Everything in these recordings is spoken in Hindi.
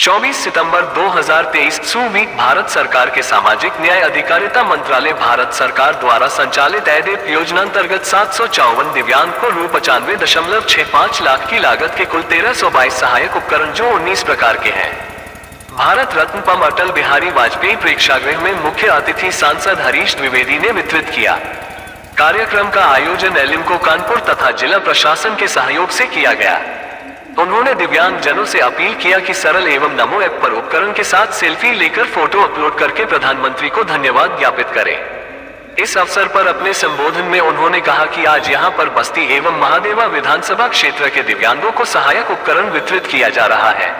24 सितंबर 2023 सुवी भारत सरकार के सामाजिक न्याय अधिकारिता मंत्रालय भारत सरकार द्वारा संचालित एडेप योजना अंतर्गत 754 दिव्यांग को रु 95.65 लाख की लागत के कुल 1322 सहायक उपकरण जो 19 प्रकार के हैं भारत रत्न पम अटल बिहारी वाजपेयी प्रेक्षागृह में मुख्य अतिथि सांसद हरीश द्विवेदी ने वितरित किया। कार्यक्रम का आयोजन एलिम्को कानपुर तथा जिला प्रशासन के सहयोग से किया गया। उन्होंने दिव्यांग जनों से अपील किया कि सरल एवं नमो ऐप पर उपकरण के साथ सेल्फी लेकर फोटो अपलोड करके प्रधानमंत्री को धन्यवाद ज्ञापित करें। इस अवसर पर अपने संबोधन में उन्होंने कहा कि आज यहां पर बस्ती एवं महादेवा विधानसभा क्षेत्र के दिव्यांगों को सहायक उपकरण वितरित किया जा रहा है।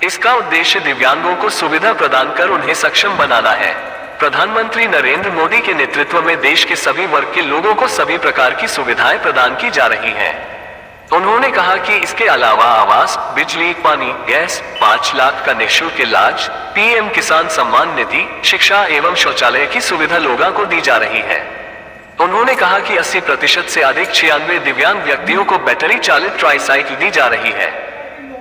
इसका उद्देश्य दिव्यांगों को सुविधा प्रदान कर उन्हें सक्षम बनाना है। प्रधानमंत्री नरेंद्र मोदी के नेतृत्व में देश के सभी वर्ग के लोगों को सभी प्रकार की सुविधाएं प्रदान की जा रही हैं। उन्होंने कहा कि इसके अलावा आवास, बिजली, पानी, गैस, 5 लाख का निःशुल्क इलाज, पीएम किसान सम्मान निधि, शिक्षा एवं शौचालय की सुविधा लोगों को दी जा रही है। उन्होंने कहा कि 80% से अधिक 96 दिव्यांग व्यक्तियों को बैटरी चालित ट्राईसाइकिल दी जा रही है।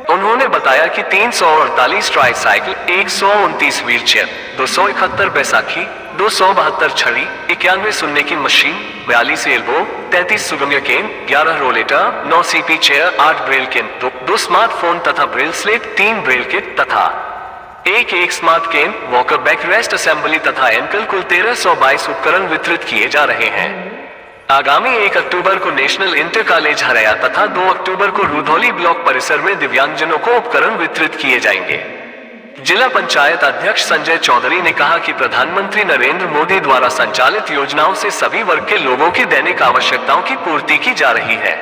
उन्होंने बताया कि 348 ट्राईसाइकिल, 129 व्हीलचेयर, 271 बैसाखी, 272 छड़ी, 91 सुनने की मशीन, 42 एल्बो, 33 सुगम्य केन, 11 रोलेटर, 9 सीपी चेयर, 8 ब्रेल केन, 2 स्मार्टफोन तथा ब्रेल स्लेट, 3 ब्रेल किट तथा एक smart cane, walker back rest assembly तथा एंकल कुल 1322 उपकरण वितरित किए जा रहे हैं। आगामी 1 अक्टूबर को नेशनल इंटर कॉलेज हरया तथा 2 अक्टूबर को रुधौली ब्लॉक परिसर में दिव्यांगजनों को उपकरण वितरित किए जाएंगे। जिला पंचायत अध्यक्ष संजय चौधरी ने कहा कि प्रधानमंत्री नरेंद्र मोदी द्वारा संचालित योजनाओं से सभी वर्ग के लोगों की दैनिक आवश्यकताओं की पूर्ति की जा रही है।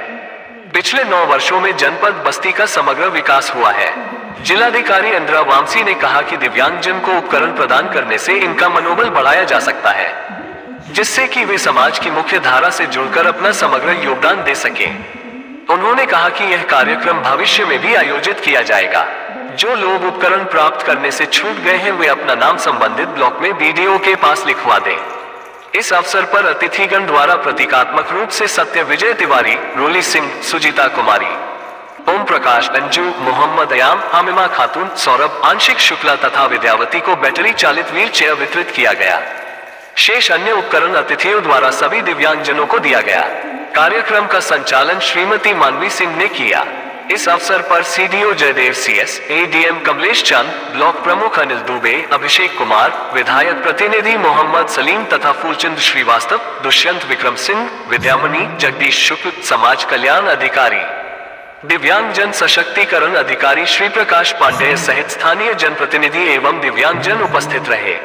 पिछले 9 वर्षों में जनपद बस्ती का समग्र विकास हुआ है। जिलाधिकारी इंदिरा वामसी ने कहा कि दिव्यांगजन को उपकरण प्रदान करने से इनका मनोबल बढ़ाया जा सकता है, जिससे कि वे समाज की मुख्य धारा से जुड़कर अपना समग्र योगदान दे सकें। उन्होंने कहा कि यह कार्यक्रम भविष्य में भी आयोजित किया जाएगा। जो लोग उपकरण प्राप्त करने से छूट गए हैं वे अपना नाम संबंधित ब्लॉक में बीडीओ के पास लिखवा दें। इस अवसर पर अतिथिगण द्वारा प्रतीकात्मक रूप से सत्य विजय तिवारी, रोली सिंह, सुजीता कुमारी, ओम प्रकाश, अंजू, मोहम्मद अयाम, हामिमा खातून, सौरभ, आंशिक शुक्ला तथा विद्यावती को बैटरी चालित व्हील चेयर वितरित किया गया। शेष अन्य उपकरण अतिथियों द्वारा सभी दिव्यांगजनों को दिया गया। कार्यक्रम का संचालन श्रीमती मानवी सिंह ने किया। इस अवसर पर CDO Jaidev CS, ADM Kamlesh Chand, block प्रमुख अनिल दुबे, अभिषेक कुमार, विधायक प्रतिनिधि मोहम्मद सलीम तथा फूलचंद श्रीवास्तव, दुष्यंत विक्रम सिंह, विद्यामणि, जगदीश शुक्ल, समाज कल्याण अधिकारी, दिव्यांगजन सशक्तिकरण अधिकारी श्री प्रकाश पांडेय सहित स्थानीय जनप्रतिनिधि एवं दिव्यांगजन उपस्थित रहे।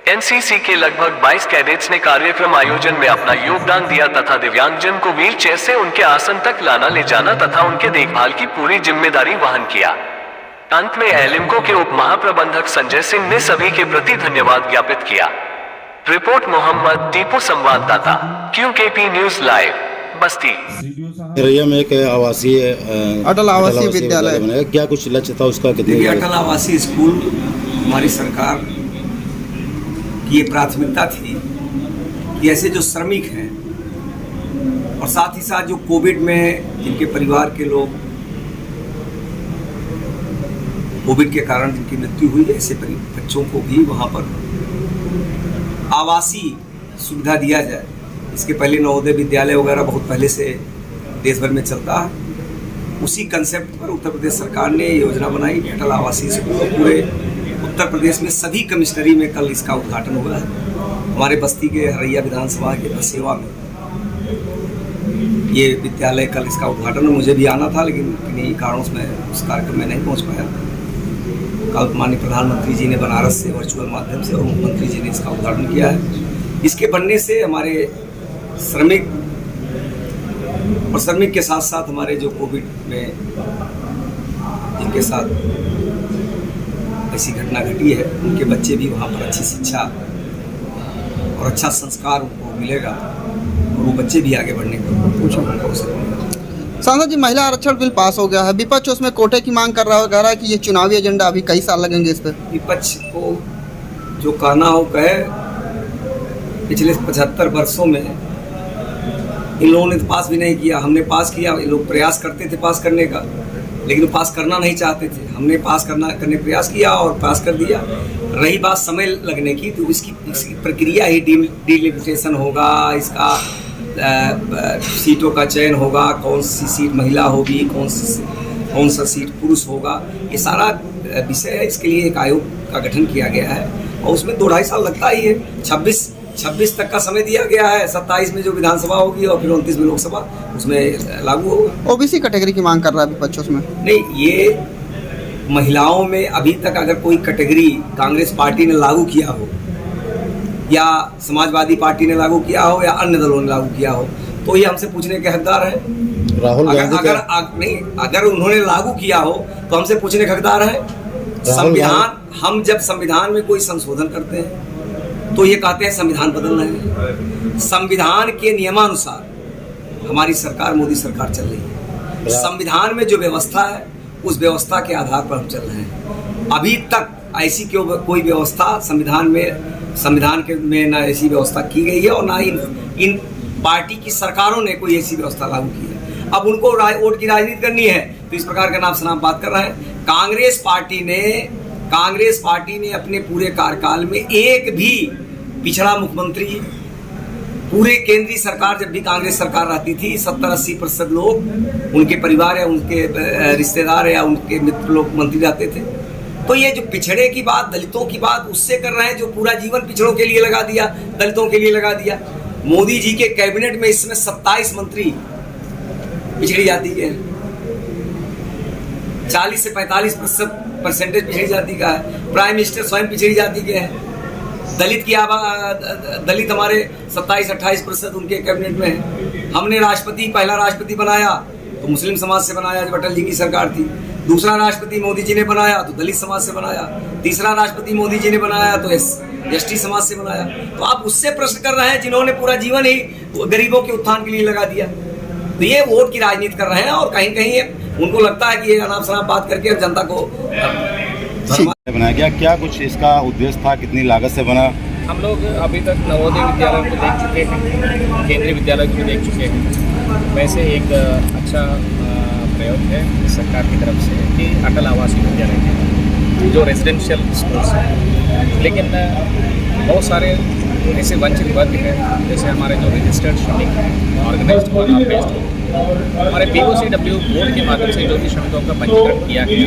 एनसीसी के लगभग 22 कैडेट्स ने कार्यक्रम आयोजन में अपना योगदान दिया तथा दिव्यांगजन को व्हील चेयर से उनके आसन तक लाना ले जाना तथा उनके देखभाल की पूरी जिम्मेदारी वहन किया। अंत में एलिम्को के उप महाप्रबंधक संजय सिंह ने सभी के प्रति धन्यवाद ज्ञापित किया। रिपोर्ट मोहम्मद टीपू, संवाददाता, QKP न्यूज लाइव, बस्ती। रैया में एक आवासीय अटल आवासीय विद्यालय, क्या कुछ लक्ष्य था उसका? देखिए, अटल आवासीय स्कूल हमारी सरकार ये प्राथमिकता थी कि ऐसे जो श्रमिक हैं और साथ ही साथ जो कोविड में जिनके परिवार के लोग कोविड के कारण जिनकी मृत्यु हुई, ऐसे बच्चों को भी वहाँ पर आवासीय सुविधा दिया जाए। इसके पहले नवोदय विद्यालय वगैरह बहुत पहले से देश भर में चलता है। उसी कंसेप्ट पर उत्तर प्रदेश सरकार ने योजना बनाई कि अटल आवासीय स्कूल पूरे उत्तर प्रदेश में सभी कमिश्नरी में कल इसका उद्घाटन हुआ है। हमारे बस्ती के हरैया विधानसभा के बसेवा में ये विद्यालय कल इसका उद्घाटन, मुझे भी आना था लेकिन किन्हीं कारणों से मैं उस कार्यक्रम में नहीं पहुंच पाया। कल माननीय प्रधानमंत्री जी ने बनारस से वर्चुअल माध्यम से और मुख्यमंत्री जी ने इसका उद्घाटन किया है। इसके बनने से हमारे श्रमिक और श्रमिक के साथ साथ हमारे जो कोविड में जिनके साथ ऐसी घटना घटी है उनके बच्चे भी वहाँ पर अच्छी शिक्षा और अच्छा संस्कार उनको मिलेगा और वो बच्चे भी आगे बढ़ने का अवसर मिलेगा। सांसद जी, महिला आरक्षण बिल पास हो गया है, विपक्ष उसमें कोटे की मांग कर रहा है कि ये चुनावी एजेंडा, अभी कई साल लगेंगे इस पर। विपक्ष को जो कहना हो कहे। पिछले 75 वर्षों में इन लोगों ने तो पास भी नहीं किया, हमने पास किया। ये लोग प्रयास करते थे पास करने का, लेकिन वो पास करना नहीं चाहते थे। हमने पास करने का प्रयास किया और पास कर दिया। रही बात समय लगने की, तो इसकी प्रक्रिया ही डिलिमिटेशन होगा, इसका सीटों का चयन होगा, कौन सी सीट महिला होगी, कौन सा सीट पुरुष होगा, ये सारा विषय है। इसके लिए एक आयोग का गठन किया गया है और उसमें 2-2.5 साल लगता ही है। 26 तक का समय दिया गया है। 27 में जो विधानसभा होगी और फिर 29 में लोकसभा, उसमें लागू होगा। ओबीसी कैटेगरी की मांग कर रहा है विपक्ष उसमें। नहीं, ये महिलाओं में अभी तक अगर कोई कैटेगरी कांग्रेस पार्टी ने लागू किया हो या समाजवादी पार्टी ने लागू किया हो या अन्य दलों ने लागू किया हो, तो ये हमसे पूछने के हकदार हैं। राहुल गांधी अगर उन्होंने लागू किया हो तो हमसे पूछने के हकदार हैं। हम जब संविधान में कोई संशोधन करते हैं तो ये कहते हैं संविधान बदल रहे हैं। संविधान के नियमानुसार हमारी सरकार, मोदी सरकार चल रही है। संविधान में जो व्यवस्था है उस व्यवस्था के आधार पर हम चल रहे हैं। अभी तक ऐसी कोई व्यवस्था संविधान में ना ऐसी व्यवस्था की गई है और ना इन पार्टी की सरकारों ने कोई ऐसी व्यवस्था लागू की है। अब उनको वोट की राजनीति करनी है तो इस प्रकार का नाम से नाम बात कर रहे हैं। कांग्रेस पार्टी ने अपने पूरे कार्यकाल में एक भी पिछड़ा मुख्यमंत्री, पूरे केंद्रीय सरकार जब भी कांग्रेस सरकार रहती थी, 70-80% लोग उनके परिवार या उनके रिश्तेदार या उनके मित्र लोग मंत्री रहते थे। तो ये जो पिछड़े की बात, दलितों की बात उससे कर रहे हैं, जो पूरा जीवन पिछड़ों के लिए लगा दिया, दलितों के लिए लगा दिया। मोदी जी के कैबिनेट में इस समय 27 मंत्री पिछड़ी जाति के हैं। 40 से 45% पिछड़ी जाति का है। प्राइम मिनिस्टर स्वयं पिछड़ी जाति के हैं। दलित हमारे 27-28% उनके कैबिनेट में है। हमने पहला राष्ट्रपति बनाया तो मुस्लिम समाज से बनाया जब अटल जी की सरकार थी। दूसरा राष्ट्रपति मोदी जी ने बनाया तो दलित समाज से बनाया। तीसरा राष्ट्रपति मोदी जी ने बनाया तो एसटी समाज से बनाया। तो आप उससे प्रश्न कर रहे हैं जिन्होंने पूरा जीवन ही गरीबों के उत्थान के लिए लगा दिया। तो ये वोट की राजनीति कर रहे हैं और कहीं कहीं उनको लगता है कि ये अनाप शनाप बात करके जनता को बनाया गया। क्या कुछ इसका उद्देश्य था, कितनी लागत से बना? हम लोग अभी तक नवोदय विद्यालय को देख चुके हैं, केंद्रीय विद्यालय को देख चुके हैं। वैसे एक अच्छा प्रयोग है सरकार की तरफ से कि अटल आवासीय विद्यालय के जो रेजिडेंशियल स्कूल्स हैं, लेकिन बहुत सारे ऐसे वंचित वर्ग हैं, जैसे हमारे जो रजिस्टर्ड श्रमिक हैं, ऑर्गेनाइज्ड और अनऑर्गेनाइज्ड, हमारे POCW बोर्ड के माध्यम से जो भी श्रमिकों का पंजीकरण किया गया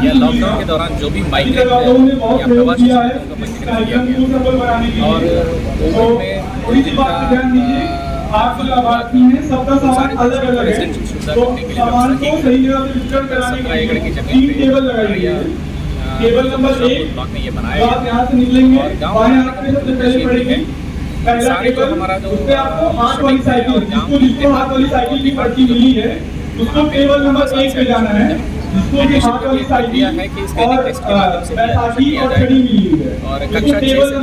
या लॉकडाउन के दौरान जो भी माइग्रेंट या प्रवासी श्रमिकों का पंजीकरण किया गया और कोविड में जिनका रेजिडेंशियल सुविधा करने के लिए 17 एकड़ की जमीन ब्लॉक में ये बनाया गया और गाँव में है। सारे जो हमारा जो श्रमिक है और गाँव की पर्ची मिली है उसको टेबल नंबर 1 पे जाना है, जिसको भी हाथ वाली साइड है कि स्क्रीनिंग टेस्ट के माध्यम से किया जाएगा और कक्षा 6 से